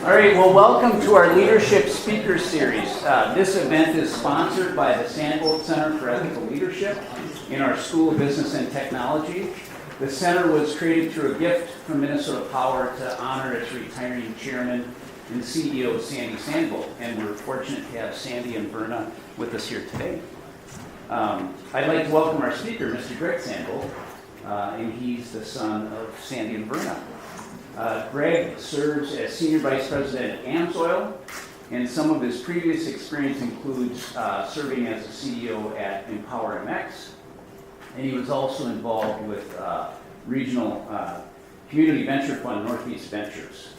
All right, well, welcome to our Leadership Speaker Series. This event is sponsored by the Sandbulte Center for Ethical Leadership in our School of Business and Technology. The center was created through a gift from Minnesota Power to honor its retiring chairman and CEO, Sandy Sandbulte, and we're fortunate to have Sandy and Verna with us here today. I'd like to welcome our speaker, Mr. Greg Sandbulte, and he's the son of Sandy and Verna. Greg serves as Senior Vice President at AMSOIL, and some of his previous experience includes serving as a CEO at Empower MX, and he was also involved with Regional Community Venture Fund Northeast Ventures.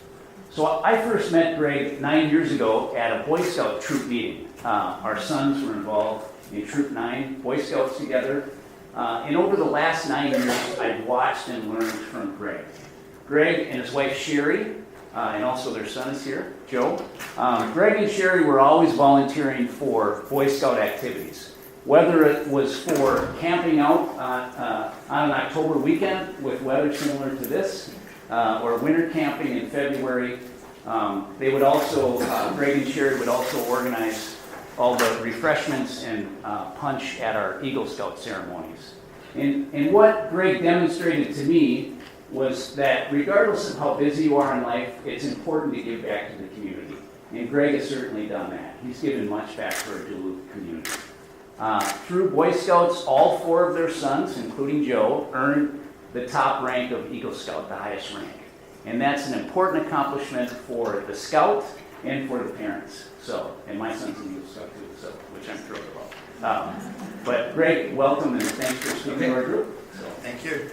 So I first met Greg 9 years ago at a Boy Scout troop meeting. Our sons were involved in Troop 9, Boy Scouts together, and over the last 9 years, I've watched and learned from Greg. Greg and his wife Sherry, and also their son is here, Joe. Greg and Sherry were always volunteering for Boy Scout activities, whether it was for camping out on an October weekend with weather similar to this, or winter camping in February. They would also, Greg and Sherry would also organize all the refreshments and punch at our Eagle Scout ceremonies. And what Greg demonstrated to me was that regardless of how busy you are in life, it's important to give back to the community. And Greg has certainly done that. He's given much back to our Duluth community. Through Boy Scouts, all 4 of their sons, including Joe, earned the top rank of Eagle Scout, the highest rank. And that's an important accomplishment for the Scout and for the parents. So, and my son's an Eagle Scout too, so, which I'm thrilled about. But Greg, welcome and thanks for speaking to our group. So. Thank you.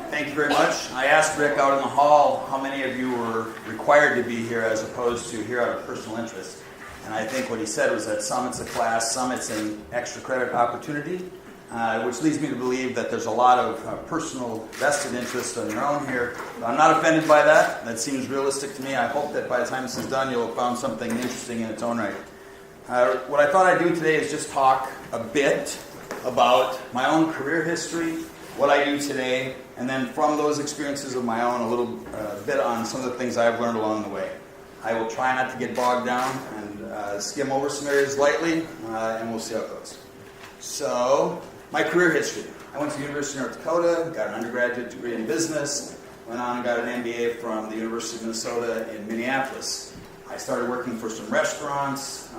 Thank you very much. I asked Rick out in the hall how many of you were required to be here as opposed to here out of personal interest. And I think what he said was that some it's a class, some it's an extra credit opportunity, which leads me to believe that there's a lot of personal vested interest on your own here. I'm not offended by that. That seems realistic to me. I hope that by the time this is done, you'll have found something interesting in its own right. What I thought I'd do today is just talk a bit about my own career history, what I do today, and then from those experiences of my own, a little bit on some of the things I've learned along the way. I will try not to get bogged down and skim over some areas lightly, and we'll see how it goes. So, my career history. I went to the University of North Dakota, got an undergraduate degree in business, went on and got an MBA from the University of Minnesota in Minneapolis. I started working for some restaurants,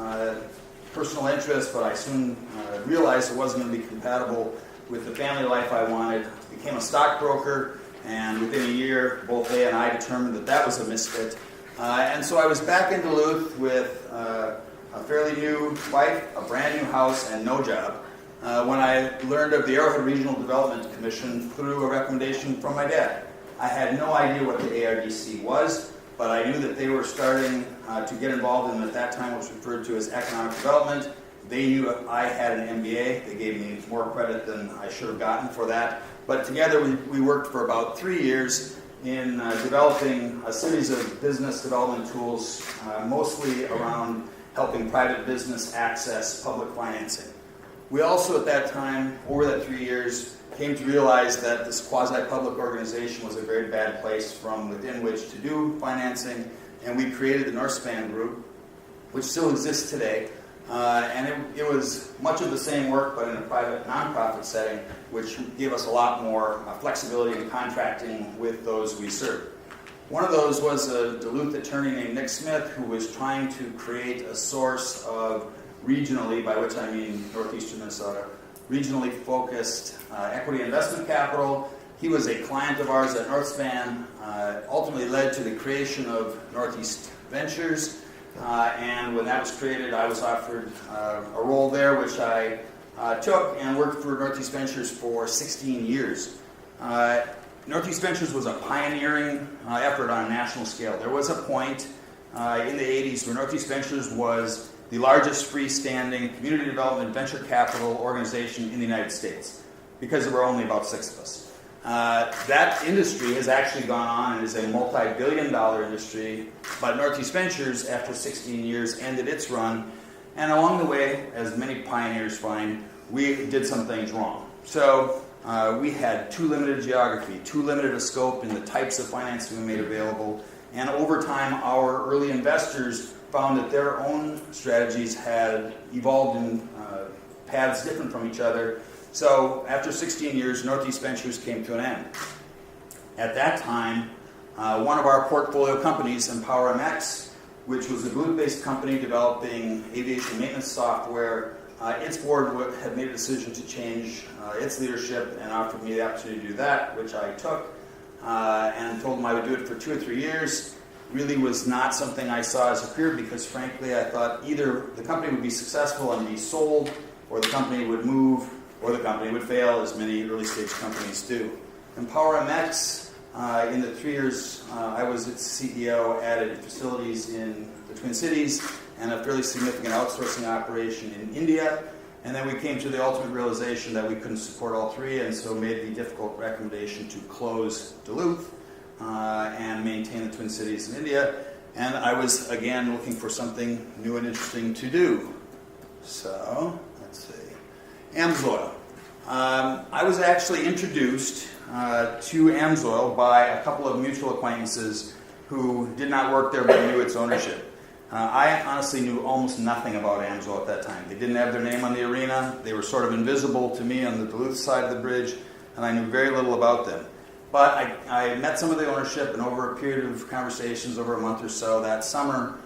personal interest, but I soon realized it wasn't going to be compatible with the family life I wanted. Became a stockbroker, and within a year, both they and I determined that that was a misfit. And so I was back in Duluth with a fairly new wife, a brand new house, and no job when I learned of the Arrowhead Regional Development Commission through a recommendation from my dad. I had no idea what the ARDC was, but I knew that they were starting to get involved in, at that time, what was referred to as economic development. They knew I had an MBA. They gave me more credit than I should have gotten for that. But together we worked for about 3 years in developing a series of business development tools, mostly around helping private business access public financing. We also at that time, over that 3 years, came to realize that this quasi-public organization was a very bad place from within which to do financing, and we created the Northspan Group, which still exists today. And it was much of the same work, but in a private nonprofit setting, which gave us a lot more flexibility in contracting with those we served. One of those was a Duluth attorney named Nick Smith, who was trying to create a source of regionally, by which I mean northeastern Minnesota, regionally focused equity investment capital. He was a client of ours at Northspan, ultimately led to the creation of Northeast Ventures. And when that was created, I was offered a role there, which I took and worked for Northeast Ventures for 16 years. Northeast Ventures was a pioneering effort on a national scale. There was a point in the 80s where Northeast Ventures was the largest freestanding community development venture capital organization in the United States, because there were only about 6 of us. That industry has actually gone on and is a multi-billion-dollar industry, but Northeast Ventures, after 16 years, ended its run. And along the way, as many pioneers find, we did some things wrong. So we had too limited geography, too limited a scope in the types of financing we made available, and over time our early investors found that their own strategies had evolved in paths different from each other. So after 16 years, Northeast Ventures came to an end. At that time, one of our portfolio companies, EmpowerMX, which was a Duluth-based company developing aviation maintenance software, its board had made a decision to change its leadership and offered me the opportunity to do that, which I took, and told them I would do it for 2 or 3 years. Really was not something I saw as a career because, frankly, I thought either the company would be successful and be sold, or the company would move, or the company would fail, as many early-stage companies do. EmpowerMX, in the 3 years I was its CEO, added facilities in the Twin Cities and a fairly significant outsourcing operation in India. And then we came to the ultimate realization that we couldn't support all three, and so made the difficult recommendation to close Duluth and maintain the Twin Cities in India. And I was, again, looking for something new and interesting to do. So, let's see. AMSOIL. I was actually introduced to AMSOIL by a couple of mutual acquaintances who did not work there but knew its ownership. I honestly knew almost nothing about AMSOIL at that time. They didn't have their name on the arena. They were sort of invisible to me on the Duluth side of the bridge, and I knew very little about them. But I met some of the ownership, and over a period of conversations over a month or so that summer,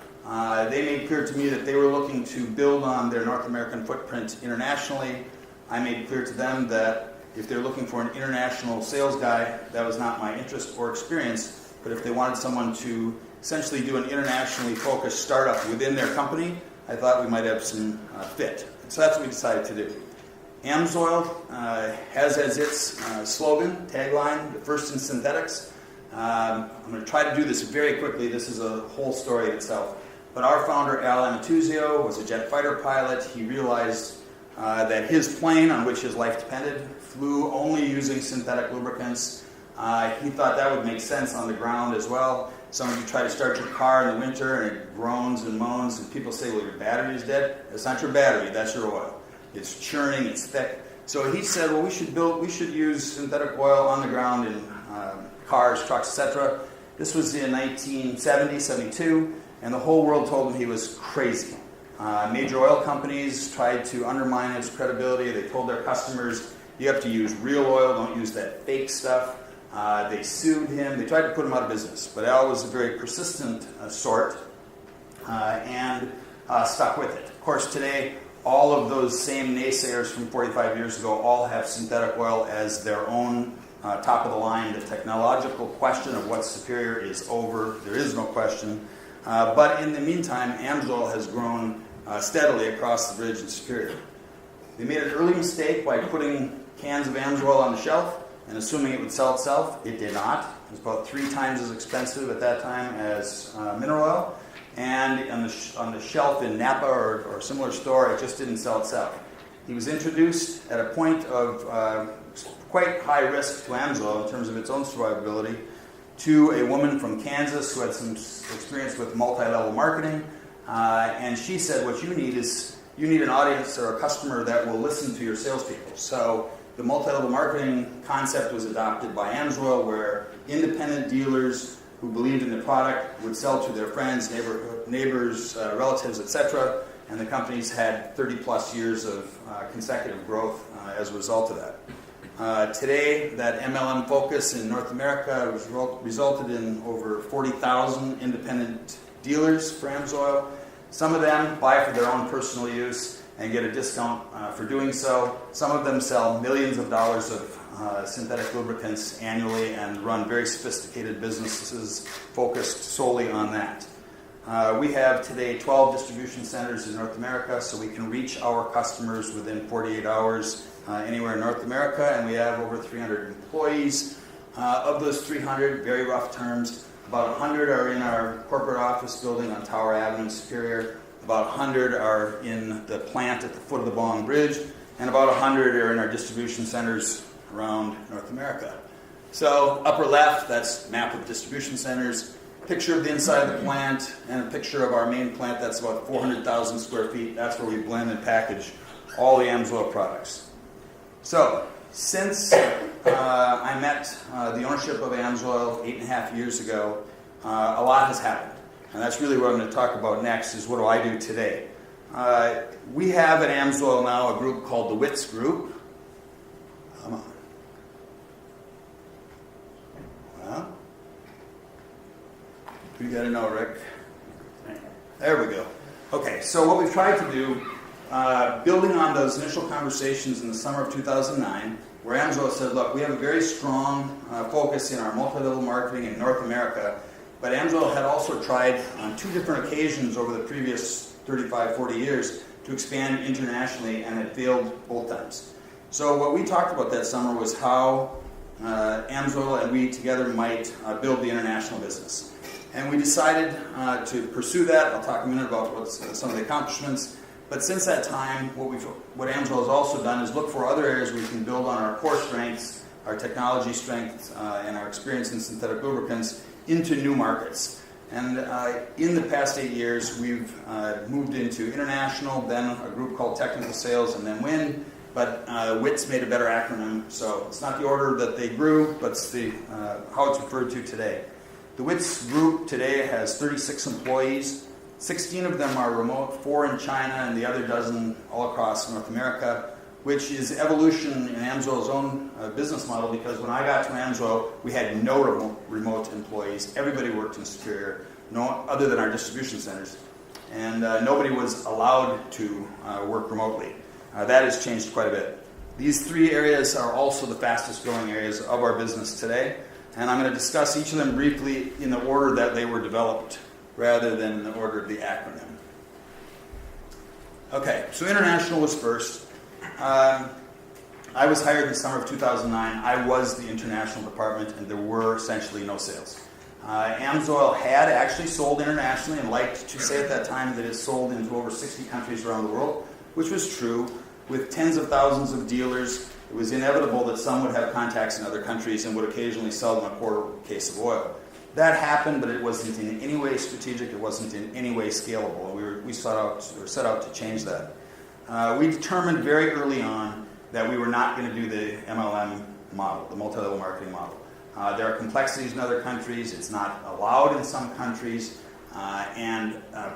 they made clear to me that they were looking to build on their North American footprint internationally. I made clear to them that if they're looking for an international sales guy, that was not my interest or experience, but if they wanted someone to essentially do an internationally focused startup within their company, I thought we might have some fit. So that's what we decided to do. AMSOIL has as its slogan, tagline, the first in synthetics. I'm going to try to do this very quickly. This is a whole story in itself. But our founder, Al Amatuzio, was a jet fighter pilot. He realized that his plane, on which his life depended, flew only using synthetic lubricants. He thought that would make sense on the ground as well. Some of you try to start your car in the winter and it groans and moans, and people say, well, your battery is dead. That's not your battery, that's your oil. It's churning, it's thick. So he said, well, we should use synthetic oil on the ground in cars, trucks, etc. This was in 1970, 72, and the whole world told him he was crazy. Major oil companies tried to undermine his credibility. They told their customers, you have to use real oil, don't use that fake stuff. They sued him. They tried to put him out of business. But Al was a very persistent sort and stuck with it. Of course, today, all of those same naysayers from 45 years ago all have synthetic oil as their own top of the line. The technological question of what's superior is over. There is no question. But in the meantime, AMSOIL has grown steadily across the bridge in Superior. They made an early mistake by putting cans of AMSOIL on the shelf and assuming it would sell itself. It did not. It was about 3 times as expensive at that time as mineral oil. And on the shelf in Napa or a similar store, it just didn't sell itself. He was introduced at a point of quite high risk to AMSOIL in terms of its own survivability to a woman from Kansas who had some experience with multi-level marketing. And she said, what you need is an audience or a customer that will listen to your salespeople. So the multi-level marketing concept was adopted by AMSOIL, where independent dealers who believed in the product would sell to their friends, neighbors, relatives, etc. And the companies had 30-plus years of consecutive growth as a result of that. Today, that MLM focus in North America resulted in over 40,000 independent dealers for AMSOIL. Some of them buy for their own personal use and get a discount for doing so. Some of them sell millions of dollars of synthetic lubricants annually and run very sophisticated businesses focused solely on that. We have today 12 distribution centers in North America, so we can reach our customers within 48 hours anywhere in North America, and we have over 300 employees. Of those 300, very rough terms, about 100 are in our corporate office building on Tower Avenue in Superior, about 100 are in the plant at the foot of the Bong Bridge, and about 100 are in our distribution centers around North America. So upper left, that's map of distribution centers, picture of the inside of the plant, and a picture of our main plant. That's about 400,000 square feet. That's where we blend and package all the AMSOIL products. So Since I met the ownership of AMSOIL 8.5 years ago, a lot has happened. And that's really what I'm going to talk about next, is what do I do today. We have at AMSOIL now a group called the WITS Group. Come on. Well, you got to know, Rick. There we go. Okay, so what we've tried to do, building on those initial conversations in the summer of 2009, where AMSOIL said, look, we have a very strong focus in our multi-level marketing in North America, but AMSOIL had also tried on 2 different occasions over the previous 35, 40 years to expand internationally, and it failed both times. So what we talked about that summer was how AMSOIL and we together might build the international business. And we decided to pursue that. I'll talk a minute about what's some of the accomplishments. But since that time, what AMSOIL has also done is look for other areas we can build on our core strengths, our technology strengths, and our experience in synthetic lubricants into new markets. And in the past 8 years, we've moved into international, then a group called Technical Sales, and then WIN. But WITS made a better acronym, so it's not the order that they grew, but it's how it's referred to today. The WITS group today has 36 employees. 16 of them are remote, 4 in China, and the other dozen all across North America, which is evolution in AMSOIL's own business model, because when I got to AMSOIL, we had no remote employees. Everybody worked in Superior, other than our distribution centers. And nobody was allowed to work remotely. That has changed quite a bit. These 3 areas are also the fastest growing areas of our business today. And I'm going to discuss each of them briefly in the order that they were developed, rather than in the order of the acronym. Okay, so international was first. I was hired in the summer of 2009. I was the international department, and there were essentially no sales. AMSOIL had actually sold internationally and liked to say at that time that it sold into over 60 countries around the world, which was true. With tens of thousands of dealers, it was inevitable that some would have contacts in other countries and would occasionally sell them a quarter case of oil. That happened, but it wasn't in any way strategic. It wasn't in any way scalable. We set out to change that. We determined very early on that we were not going to do the MLM model, the multi-level marketing model. There are complexities in other countries. It's not allowed in some countries.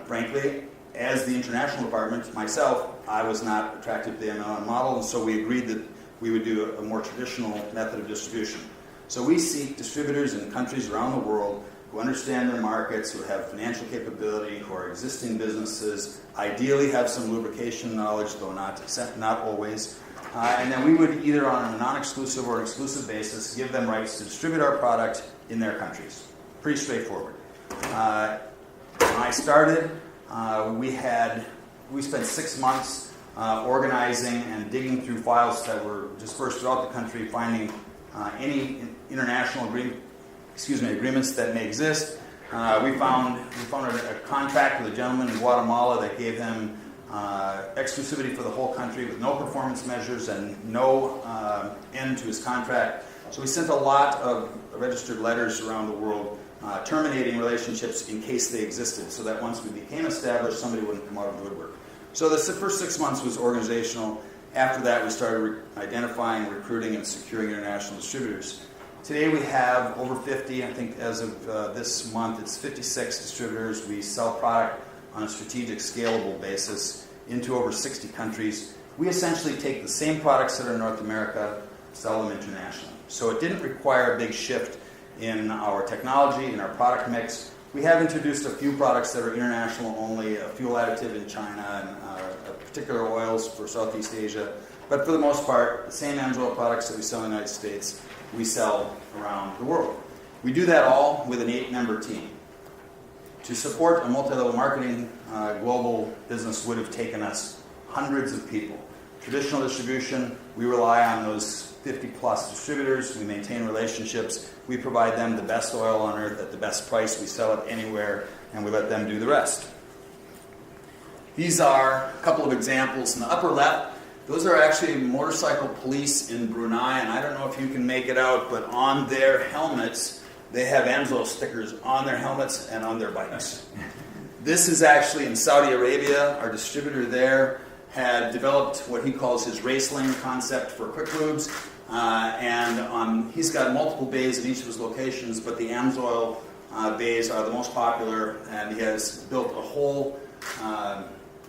Frankly, as the international department, myself, I was not attracted to the MLM model, and so we agreed that we would do a more traditional method of distribution. So we seek distributors in countries around the world who understand their markets, who have financial capability, who are existing businesses, ideally have some lubrication knowledge, though not always. And then we would either on a non-exclusive or exclusive basis give them rights to distribute our product in their countries. Pretty straightforward. When I started, we spent 6 months organizing and digging through files that were dispersed throughout the country, finding any international agreements that may exist. We found a contract with a gentleman in Guatemala that gave him exclusivity for the whole country with no performance measures and no end to his contract. So we sent a lot of registered letters around the world terminating relationships in case they existed, so that once we became established, somebody wouldn't come out of the woodwork. So the first 6 months was organizational. After that, we started identifying, recruiting, and securing international distributors. Today we have over 50, I think as of this month, it's 56 distributors. We sell product on a strategic, scalable basis into over 60 countries. We essentially take the same products that are in North America, sell them internationally. So it didn't require a big shift in our technology, in our product mix. We have introduced a few products that are international only, a fuel additive in China and particular oils for Southeast Asia. But for the most part, the same AMSOIL products that we sell in the United States, we sell around the world. We do that all with an 8-member team. To support a multi-level marketing global business would have taken us hundreds of people. Traditional distribution, we rely on those 50-plus distributors. We maintain relationships. We provide them the best oil on earth at the best price. We sell it anywhere, and we let them do the rest. These are a couple of examples. In the upper left, those are actually motorcycle police in Brunei, and I don't know if you can make it out, but on their helmets, they have AMSOIL stickers on their helmets and on their bikes. This is actually in Saudi Arabia. Our distributor there had developed what he calls his race lane concept for quick lubes. He's got multiple bays at each of his locations, but the AMSOIL bays are the most popular, and he has built a whole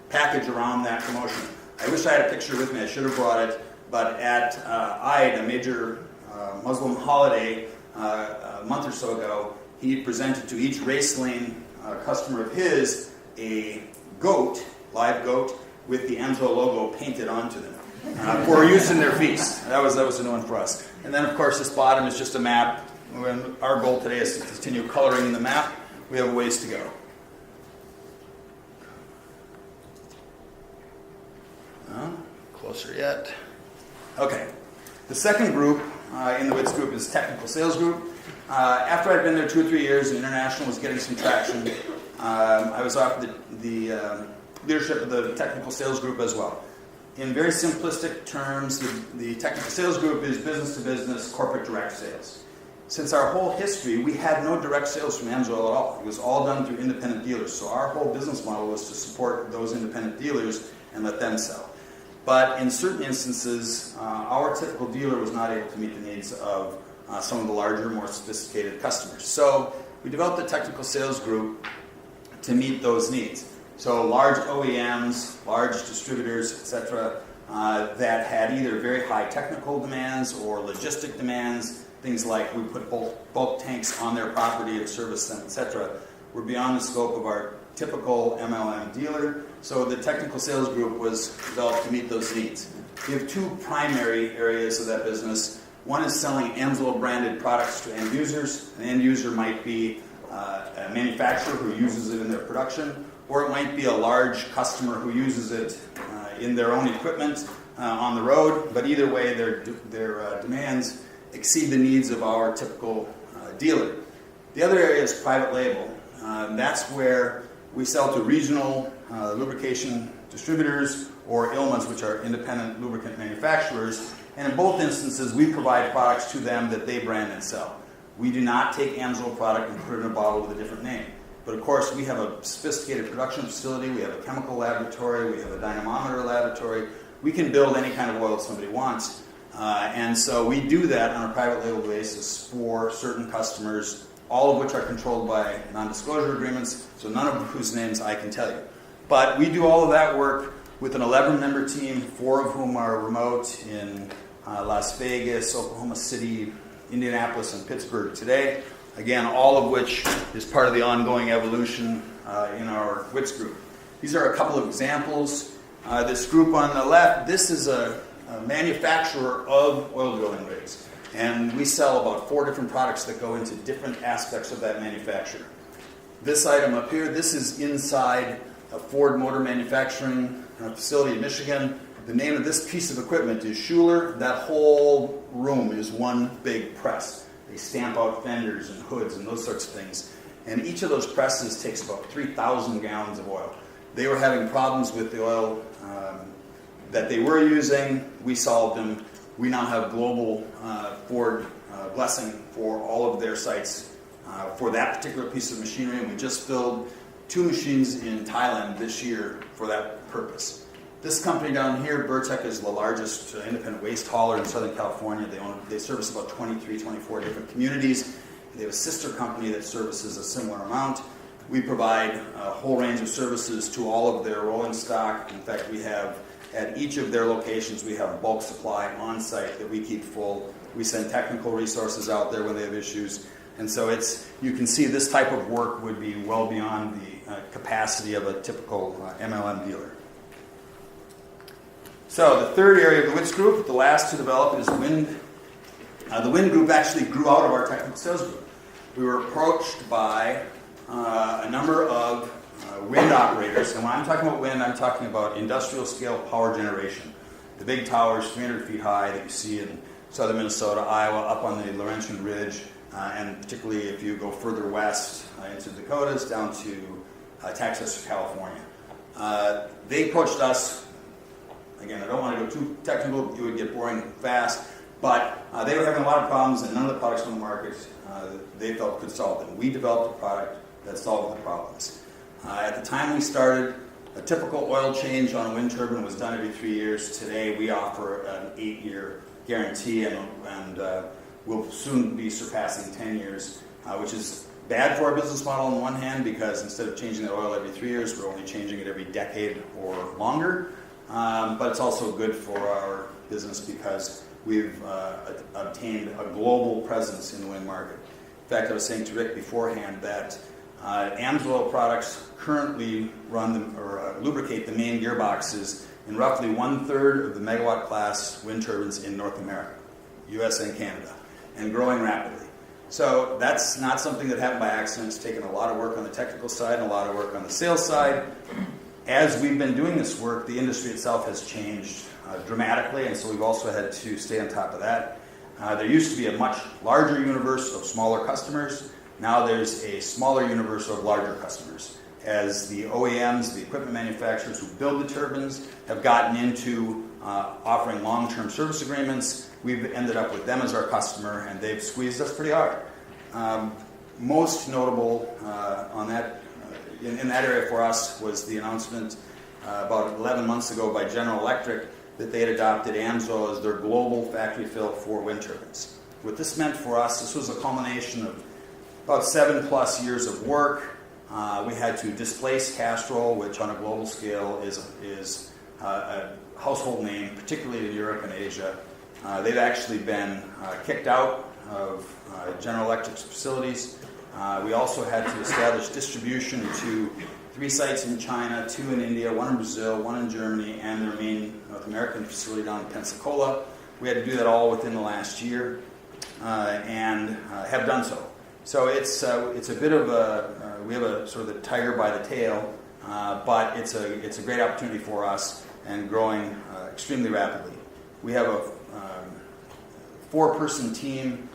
package around that promotion. I wish I had a picture with me, I should have brought it, but at Eid, a major Muslim holiday a month or so ago, he presented to each race lane customer of his a goat, live goat, with the AMSOIL logo painted onto them for use in their feast. That was a new one for us. And then, of course, this bottom is just a map. Our goal today is to continue coloring the map. We have a ways to go. Closer yet. Okay. The second group in the WITS group is technical sales group. After I'd been there 2 or 3 years, and international was getting some traction, I was offered the leadership of the technical sales group as well. In very simplistic terms, the technical sales group is business-to-business corporate direct sales. Since our whole history, we had no direct sales from AMSOIL at all. It was all done through independent dealers. So our whole business model was to support those independent dealers and let them sell. But in certain instances, our typical dealer was not able to meet the needs of some of the larger, more sophisticated customers. So we developed a technical sales group to meet those needs. So large OEMs, large distributors, etc., that had either very high technical demands or logistic demands, things like we put bulk tanks on their property to service them, etc., were beyond the scope of our typical MLM dealer. So the technical sales group was developed to meet those needs. We have 2 primary areas of that business. One is selling AMSOIL branded products to end users. An end user might be a manufacturer who uses it in their production, or it might be a large customer who uses it in their own equipment on the road. But either way, their demands exceed the needs of our typical dealer. The other area is private label. That's where we sell to regional lubrication distributors or ILMAs, which are independent lubricant manufacturers. And in both instances, we provide products to them that they brand and sell. We do not take AMSOIL product and put it in a bottle with a different name. But of course, we have a sophisticated production facility, we have a chemical laboratory, we have a dynamometer laboratory. We can build any kind of oil somebody wants. And so we do that on a private label basis for certain customers, all of which are controlled by non-disclosure agreements, so none of whose names I can tell you. But we do all of that work with an 11-member team, 4 of whom are remote in Las Vegas, Oklahoma City, Indianapolis, and Pittsburgh today. Again, all of which is part of the ongoing evolution in our WITS group. These are a couple of examples. This group on the left, this is a manufacturer of oil drilling rigs. And we sell about 4 different products that go into different aspects of that manufacture. This item up here, this is inside a Ford Motor Manufacturing facility in Michigan. The name of this piece of equipment is Schuler. That whole room is one big press. They stamp out fenders and hoods and those sorts of things. And each of those presses takes about 3,000 gallons of oil. They were having problems with the oil that they were using. We solved them. We now have global Ford blessing for all of their sites for that particular piece of machinery. And we just filled 2 machines in Thailand this year for that purpose. This company down here, Burtech, is the largest independent waste hauler in Southern California. They service about 23, 24 different communities. They have a sister company that services a similar amount. We provide a whole range of services to all of their rolling stock. In fact, we have, at each of their locations, we have bulk supply on site that we keep full. We send technical resources out there when they have issues. And so you can see this type of work would be well beyond the capacity of a typical MLM dealer. So the third area of the WITS group, the last to develop, is wind. The wind group actually grew out of our technical sales group. We were approached by a number of wind operators. And when I'm talking about wind, I'm talking about industrial scale power generation. The big towers, 300 feet high, that you see in southern Minnesota, Iowa, up on the Laurentian Ridge, and particularly if you go further west into the Dakotas, down to Texas or California. They approached us. Again, I don't want to go too technical, it would get boring fast, but they were having a lot of problems and none of the products on the market they felt could solve them. We developed a product that solved the problems. At the time we started, a typical oil change on a wind turbine was done every 3 years. Today we offer an 8-year guarantee, and we'll soon be surpassing 10 years, which is bad for our business model on one hand, because instead of changing the oil every 3 years, we're only changing it every decade or longer. But it's also good for our business because we've obtained a global presence in the wind market. In fact, I was saying to Rick beforehand that AMSOIL products currently run or lubricate the main gearboxes in roughly 1/3 of the megawatt class wind turbines in North America, US and Canada, and growing rapidly. So that's not something that happened by accident. It's taken a lot of work on the technical side and a lot of work on the sales side. As we've been doing this work, the industry itself has changed dramatically, and so we've also had to stay on top of that. There used to be a much larger universe of smaller customers. Now there's a smaller universe of larger customers. As the OEMs, the equipment manufacturers who build the turbines, have gotten into offering long-term service agreements, we've ended up with them as our customer, and they've squeezed us pretty hard. Most notable on that, in that area for us, was the announcement about 11 months ago by General Electric that they had adopted AMSOIL as their global factory fill for wind turbines. What this meant for us, this was a culmination of about 7+ years of work. We had to displace Castrol, which on a global scale is a household name, particularly in Europe and Asia. They've actually been kicked out of General Electric's facilities. We also had to establish distribution to 3 sites in China, 2 in India, 1 in Brazil, 1 in Germany, and their main North American facility down in Pensacola. We had to do that all within the last year, and have done so. So it's a bit of we have a sort of the tiger by the tail, but it's a great opportunity for us and growing extremely rapidly. We have a 4-person team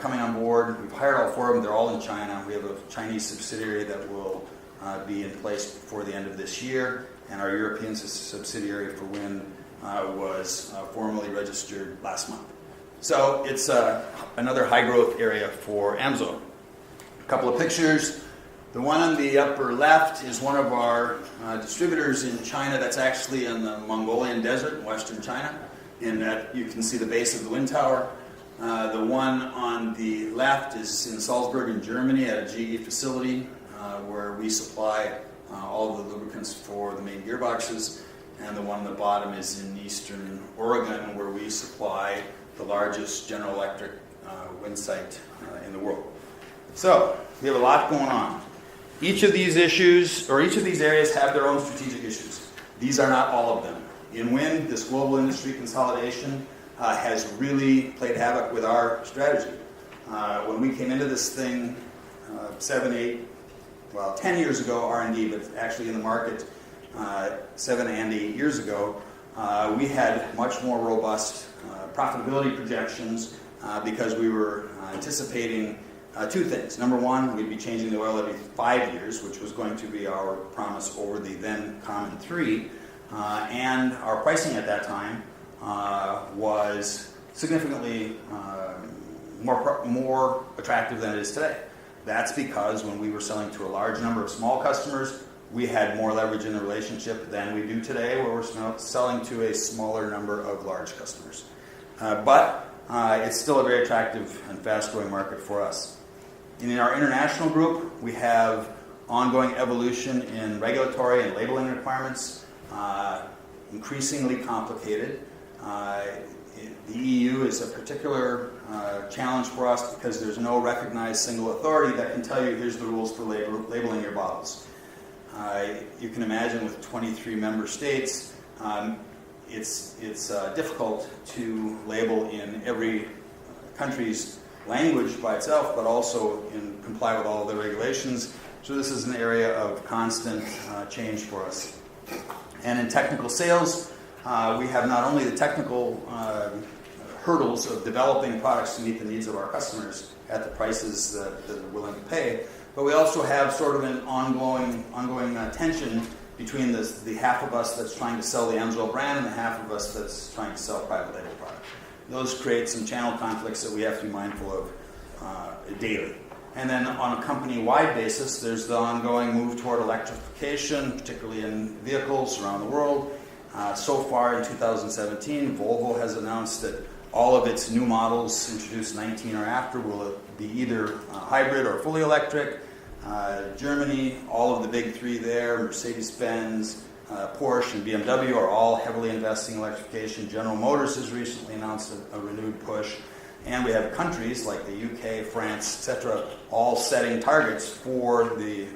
coming on board. We've hired all 4 of them. They're all in China. We have a Chinese subsidiary that will be in place before the end of this year, and our European subsidiary for wind was formally registered last month. So it's another high-growth area for AMSOIL. A couple of pictures. The one on the upper left is one of our distributors in China that's actually in the Mongolian desert in western China. In that you can see the base of the wind tower. The one on the left is in Salzburg in Germany at a GE facility where we supply all of the lubricants for the main gearboxes. And the one on the bottom is in eastern Oregon where we supply the largest General Electric wind site in the world. So we have a lot going on. Each of these issues, or each of these areas, have their own strategic issues. These are not all of them. In wind, this global industry consolidation has really played havoc with our strategy. When we came into this thing 10 years ago, R&D, but actually in the market 7 and 8 years ago, we had much more robust profitability projections because we were anticipating 2 things. Number one, we'd be changing the oil every 5 years, which was going to be our promise over the then common 3. And our pricing at that time was significantly more attractive than it is today. That's because when we were selling to a large number of small customers, we had more leverage in the relationship than we do today, where we're selling to a smaller number of large customers. But it's still a very attractive and fast-growing market for us. In our international group, we have ongoing evolution in regulatory and labeling requirements, increasingly complicated. The EU is a particular challenge for us because there's no recognized single authority that can tell you here's the rules for labeling your bottles. You can imagine with 23 member states, it's difficult to label in every country's language by itself, but also comply with all of the regulations. So this is an area of constant change for us. And in technical sales, we have not only the technical hurdles of developing products to meet the needs of our customers at the prices that they're willing to pay, but we also have sort of an ongoing tension between the half of us that's trying to sell the AMSOIL brand and the half of us that's trying to sell private label product. Those create some channel conflicts that we have to be mindful of daily. And then on a company-wide basis, there's the ongoing move toward electrification, particularly in vehicles around the world. So far in 2017, Volvo has announced that all of its new models introduced 19 or after will be either hybrid or fully electric. Germany, all of the big three there, Mercedes-Benz, Porsche, and BMW are all heavily investing in electrification. General Motors has recently announced a renewed push. And we have countries like the UK, France, etc., all setting targets for the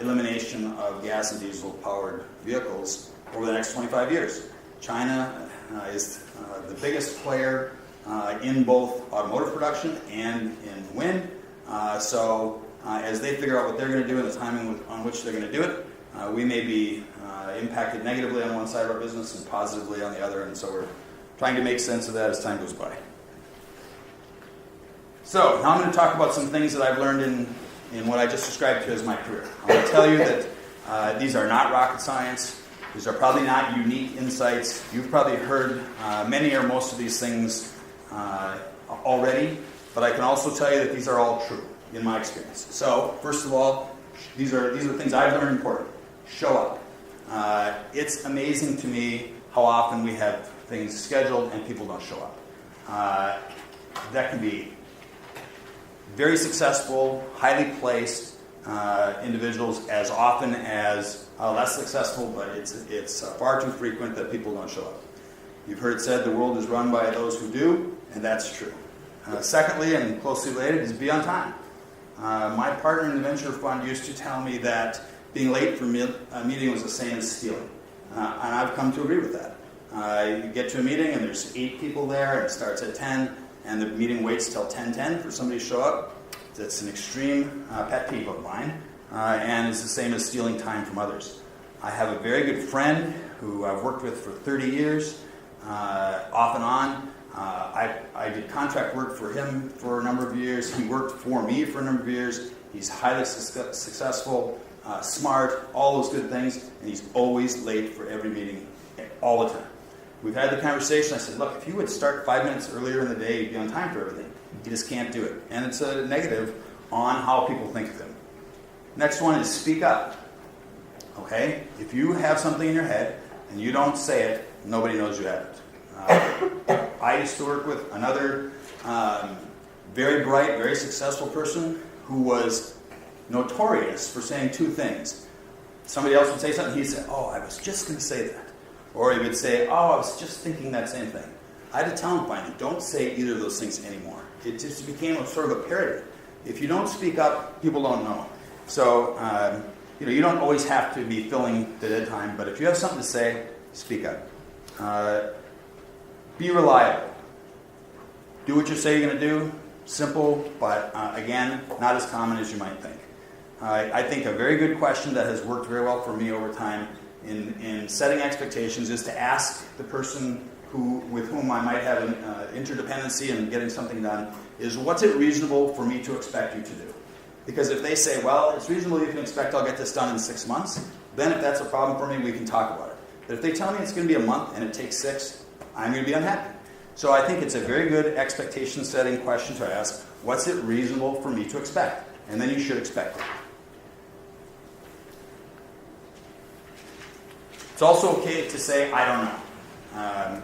elimination of gas and diesel-powered vehicles over the next 25 years. China is the biggest player in both automotive production and in wind. So as they figure out what they're going to do and the timing on which they're going to do it, we may be impacted negatively on one side of our business and positively on the other, and so we're trying to make sense of that as time goes by. So now I'm going to talk about some things that I've learned in what I just described to you as my career. I'm going to tell you that these are not rocket science. These are probably not unique insights. You've probably heard many or most of these things already, but I can also tell you that these are all true in my experience. So first of all, these are things I've learned important. Show up. It's amazing to me how often we have things scheduled and people don't show up. That can be very successful, highly placed individuals as often as less successful, but it's far too frequent that people don't show up. You've heard it said the world is run by those who do, and that's true. Secondly, and closely related, is be on time. My partner in the venture fund used to tell me that being late for a meeting was the same as stealing, and I've come to agree with that. You get to a meeting and there's 8 people there, and it starts at 10, and the meeting waits till 10:10 for somebody to show up. That's an extreme pet peeve of mine, and is the same as stealing time from others. I have a very good friend who I've worked with for 30 years, off and on. I did contract work for him for a number of years. He worked for me for a number of years. He's highly successful, smart, all those good things, and he's always late for every meeting, all the time. We've had the conversation. I said, look, if you would start 5 minutes earlier in the day, you'd be on time for everything. You just can't do it. And it's a negative on how people think of him. Next one is speak up. Okay? If you have something in your head and you don't say it, nobody knows you have it. I used to work with another very bright, very successful person who was notorious for saying 2 things. Somebody else would say something, he'd say, oh, I was just going to say that. Or he would say, oh, I was just thinking that same thing. I had to tell him finally, don't say either of those things anymore. It just became a sort of a parody. If you don't speak up, people don't know. So, you don't always have to be filling the dead time, but if you have something to say, speak up. Be reliable. Do what you say you're going to do. Simple, but again, not as common as you might think. I think a very good question that has worked very well for me over time in setting expectations is to ask the person with whom I might have an interdependency in getting something done, is what's it reasonable for me to expect you to do? Because if they say, well, it's reasonable you can expect I'll get this done in 6 months, then if that's a problem for me, we can talk about it. But if they tell me it's going to be a month and it takes 6, I'm going to be unhappy. So I think it's a very good expectation setting question to ask, what's it reasonable for me to expect? And then you should expect it. It's also okay to say, I don't know.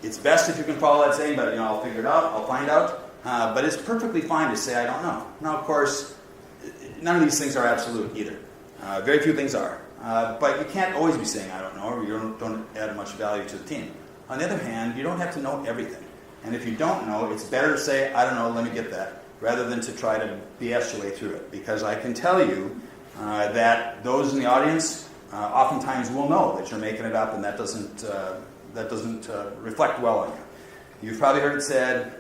It's best if you can follow that saying, but I'll figure it out, I'll find out. But it's perfectly fine to say, I don't know. Now, of course, none of these things are absolute either. Very few things are. But you can't always be saying, I don't know, or you don't add much value to the team. On the other hand, you don't have to know everything. And if you don't know, it's better to say, I don't know, let me get that, rather than to try to BS your way through it. Because I can tell you that those in the audience oftentimes will know that you're making it up, and that doesn't reflect well on you. You've probably heard it said,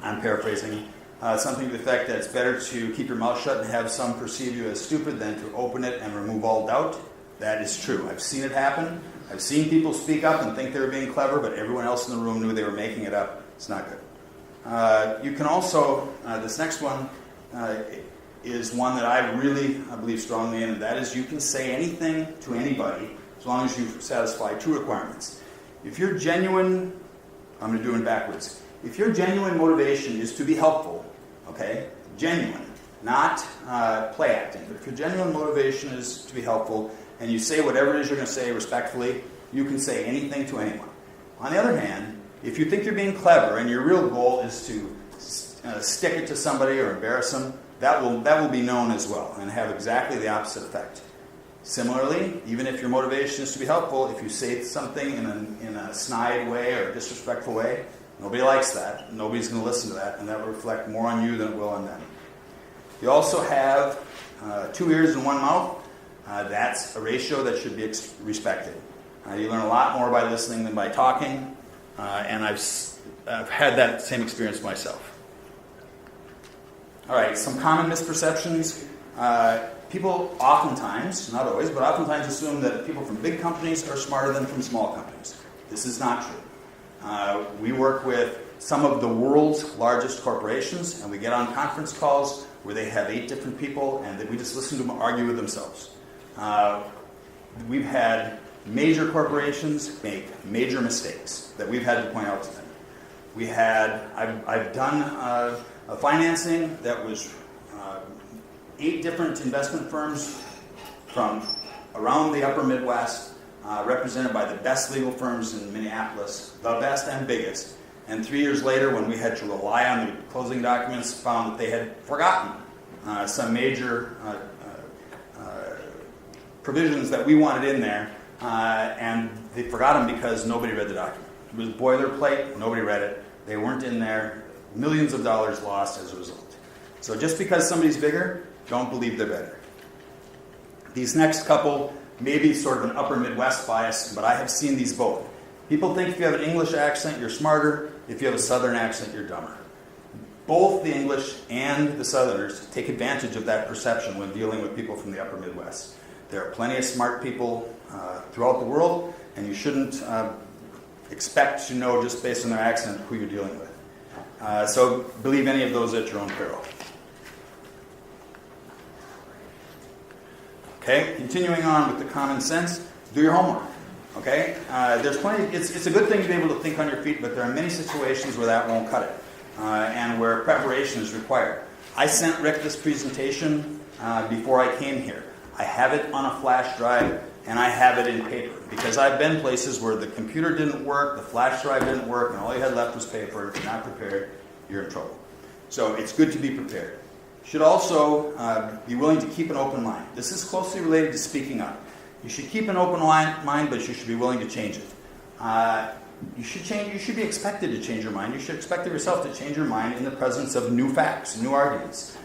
I'm paraphrasing, something to the effect that it's better to keep your mouth shut and have some perceive you as stupid than to open it and remove all doubt. That is true. I've seen it happen. I've seen people speak up and think they were being clever, but everyone else in the room knew they were making it up. It's not good. You can also, this next one is one that I believe strongly in, and that is you can say anything to anybody as long as you satisfy 2 requirements. If your genuine, I'm going to do it backwards. If your genuine motivation is to be helpful, okay, genuine, not play acting, but if your genuine motivation is to be helpful, and you say whatever it is you're going to say respectfully, you can say anything to anyone. On the other hand, If you think you're being clever and your real goal is to stick it to somebody or embarrass them, that will be known as well and have exactly the opposite effect. Similarly, even if your motivation is to be helpful, if you say something in a snide way or a disrespectful way, nobody likes that. Nobody's going to listen to that, and that will reflect more on you than it will on them. You also have 2 ears and 1 mouth. That's a ratio that should be respected. You learn a lot more by listening than by talking, and I've had that same experience myself. All right, some common misperceptions. People oftentimes, not always, but oftentimes assume that people from big companies are smarter than from small companies. This is not true. We work with some of the world's largest corporations, and we get on conference calls where they have 8 different people, and we just listen to them argue with themselves. We've had major corporations make major mistakes that we've had to point out to them. I've done a financing that was 8 different investment firms from around the upper Midwest, represented by the best legal firms in Minneapolis, the best and biggest. And 3 years later, when we had to rely on the closing documents, found that they had forgotten some major provisions that we wanted in there, and they forgot them because nobody read the document. It was boilerplate, nobody read it, they weren't in there, millions of dollars lost as a result. So just because somebody's bigger, don't believe they're better. These next couple may be sort of an upper Midwest bias, but I have seen these both. People think if you have an English accent, you're smarter. If you have a Southern accent, you're dumber. Both the English and the Southerners take advantage of that perception when dealing with people from the upper Midwest. There are plenty of smart people throughout the world, and you shouldn't expect to know just based on their accent who you're dealing with. So believe any of those at your own peril. Okay, continuing on with the common sense, do your homework. Okay, there's plenty. It's a good thing to be able to think on your feet, but there are many situations where that won't cut it, and where preparation is required. I sent Rick this presentation before I came here. I have it on a flash drive, and I have it in paper, because I've been places where the computer didn't work, the flash drive didn't work, and all you had left was paper. If you're not prepared, you're in trouble. So it's good to be prepared. You should also be willing to keep an open mind. This is closely related to speaking up. You should keep an open mind, but you should be willing to change it. You should be expected to change your mind. You should expect of yourself to change your mind in the presence of new facts, new arguments.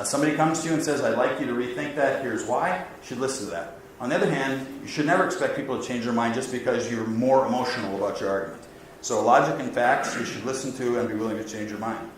Somebody comes to you and says, I'd like you to rethink that, here's why. You should listen to that. On the other hand, you should never expect people to change their mind just because you're more emotional about your argument. So logic and facts, you should listen to and be willing to change your mind.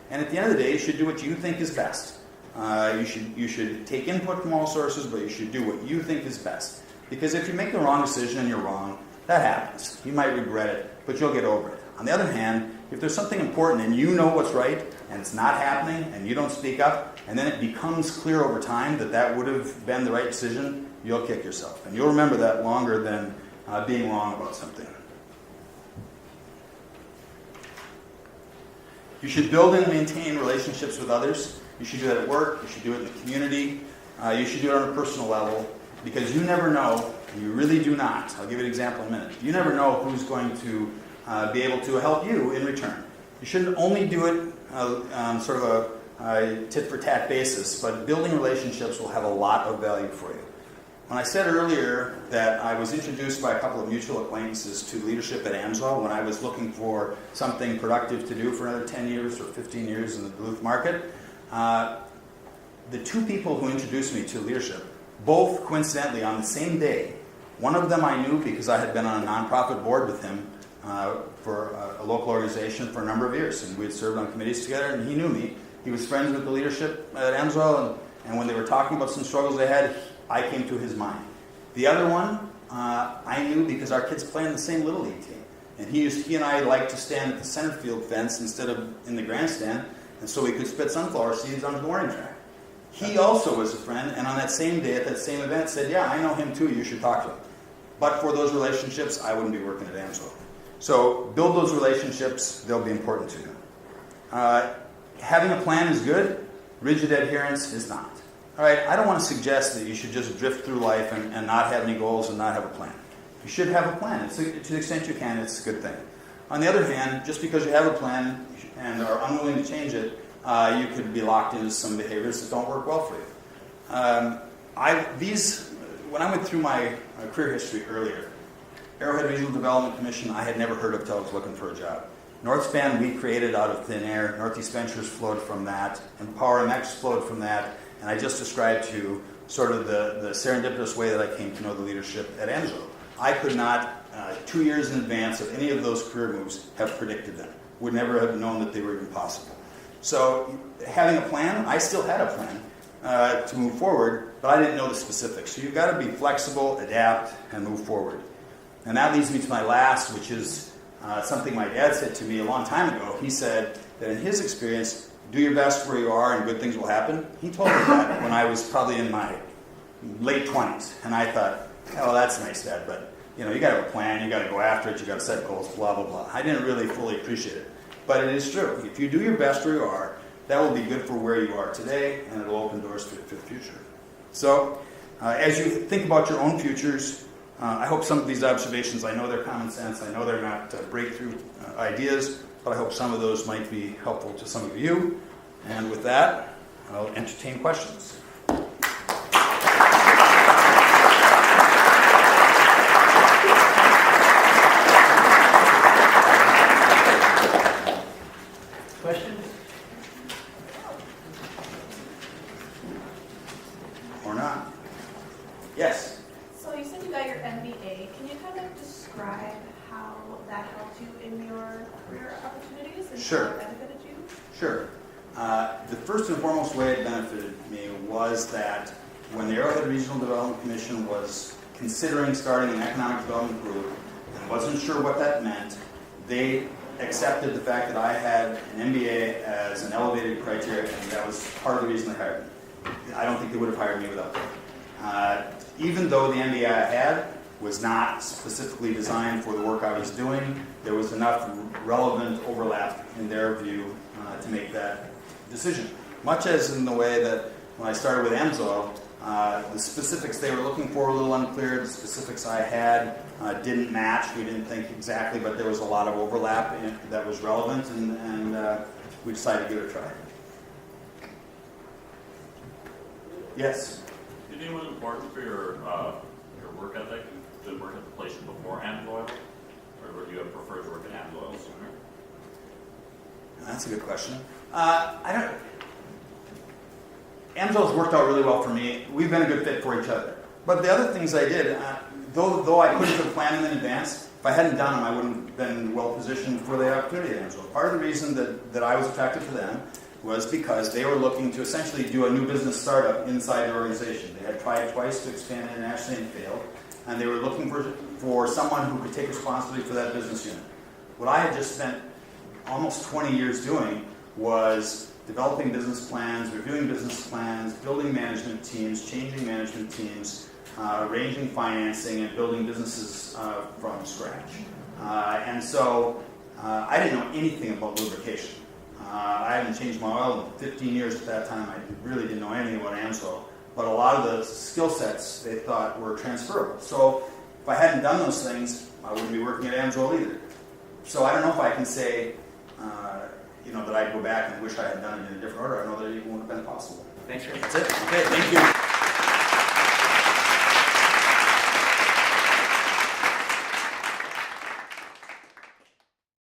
And at the end of the day, you should do what you think is best. You should take input from all sources, but you should do what you think is best. Because if you make the wrong decision and you're wrong, that happens. You might regret it, but you'll get over it. On the other hand, if there's something important and you know what's right and it's not happening and you don't speak up, and then it becomes clear over time that that would have been the right decision, you'll kick yourself. And you'll remember that longer than being wrong about something. You should build and maintain relationships with others. You should do that at work. You should do it in the community. You should do it on a personal level, because you never know, and you really do not. I'll give you an example in a minute. You never know who's going to be able to help you in return. You shouldn't only do it on sort of a tit-for-tat basis, but building relationships will have a lot of value for you. When I said earlier that I was introduced by a couple of mutual acquaintances to leadership at AMSOIL when I was looking for something productive to do for another 10 years or 15 years in the Duluth market, the 2 people who introduced me to leadership, both coincidentally on the same day. One of them I knew because I had been on a nonprofit board with him for a local organization for a number of years, and we had served on committees together, and he knew me. He was friends with the leadership at AMSOIL, and when they were talking about some struggles they had, I came to his mind. The other one I knew because our kids play in the same Little League team, and he and I liked to stand at the center field fence instead of in the grandstand, and so we could spit sunflower seeds on the warning track. He also was a friend, and on that same day at that same event said, yeah, I know him too, you should talk to him. But for those relationships, I wouldn't be working at AMSOIL. So build those relationships, they'll be important to you. Having a plan is good, rigid adherence is not. All right, I don't want to suggest that you should just drift through life and not have any goals and not have a plan. You should have a plan. To the extent you can, it's a good thing. On the other hand, just because you have a plan and are unwilling to change it, you could be locked into some behaviors that don't work well for you. When I went through my career history earlier, Arrowhead Regional Development Commission I had never heard of until I was looking for a job. Northspan we created out of thin air, Northeast Ventures flowed from that, Empower MX flowed from that, and I just described to you sort of the serendipitous way that I came to know the leadership at Angelo. I could not, 2 years in advance of any of those career moves, have predicted them. Would never have known that they were even possible. So having a plan, I still had a plan to move forward, but I didn't know the specifics. So you've got to be flexible, adapt, and move forward. And that leads me to my last, which is something my dad said to me a long time ago. He said that in his experience, do your best where you are and good things will happen. He told me that when I was probably in my late 20s. And I thought, oh, that's nice, Dad, but you got to have a plan, you got to go after it, you got to set goals, blah, blah, blah. I didn't really fully appreciate it. But it is true. If you do your best where you are, that will be good for where you are today, and it will open doors for the future. So, as you think about your own futures, I hope some of these observations, I know they're common sense, I know they're not breakthrough ideas, but I hope some of those might be helpful to some of you. And with that, I'll entertain questions. Questions? Or not? Yes? So you said you got your MBA. Can you kind of describe how that helped you in your career opportunities and Sure. how it benefited you? Sure. The first and foremost way it benefited me was that when the Arrowhead Regional Development Commission was considering starting an economic development group and wasn't sure what that meant, they accepted the fact that I had an MBA as an elevated criteria, and that was part of the reason they hired me. I don't think they would have hired me without that. Even though the MBA I had was not specifically designed for the work I was doing, there was enough relevant overlap in their view to make that decision. Much as in the way that when I started with AMSOIL, the specifics they were looking for were a little unclear. The specifics I had didn't match. We didn't think exactly, but there was a lot of overlap that was relevant, and we decided to give it a try. Yes? Do you think it was important for your work ethic to work at the places before AMSOIL? Or would you have preferred to work at AMSOIL sooner? That's a good question. AMSOIL's worked out really well for me. We've been a good fit for each other. But the other things I did, though I couldn't have planned them in advance, if I hadn't done them, I wouldn't have been well positioned for the opportunity at AMSOIL. Part of the reason that I was attracted to them was because they were looking to essentially do a new business startup inside their organization. They had tried twice to expand internationally and failed, and they were looking for someone who could take responsibility for that business unit. What I had just spent almost 20 years doing was developing business plans, reviewing business plans, building management teams, changing management teams, arranging financing, and building businesses from scratch. And so I didn't know anything about lubrication. I hadn't changed my oil in 15 years at that time. I really didn't know anything about AMSOIL. But a lot of the skill sets they thought were transferable. So if I hadn't done those things, I wouldn't be working at AMSOIL either. So I don't know if I can say that I'd go back and wish I had done it in a different order. I know that it wouldn't have been possible. Thanks, Rick. That's it. Okay, thank you.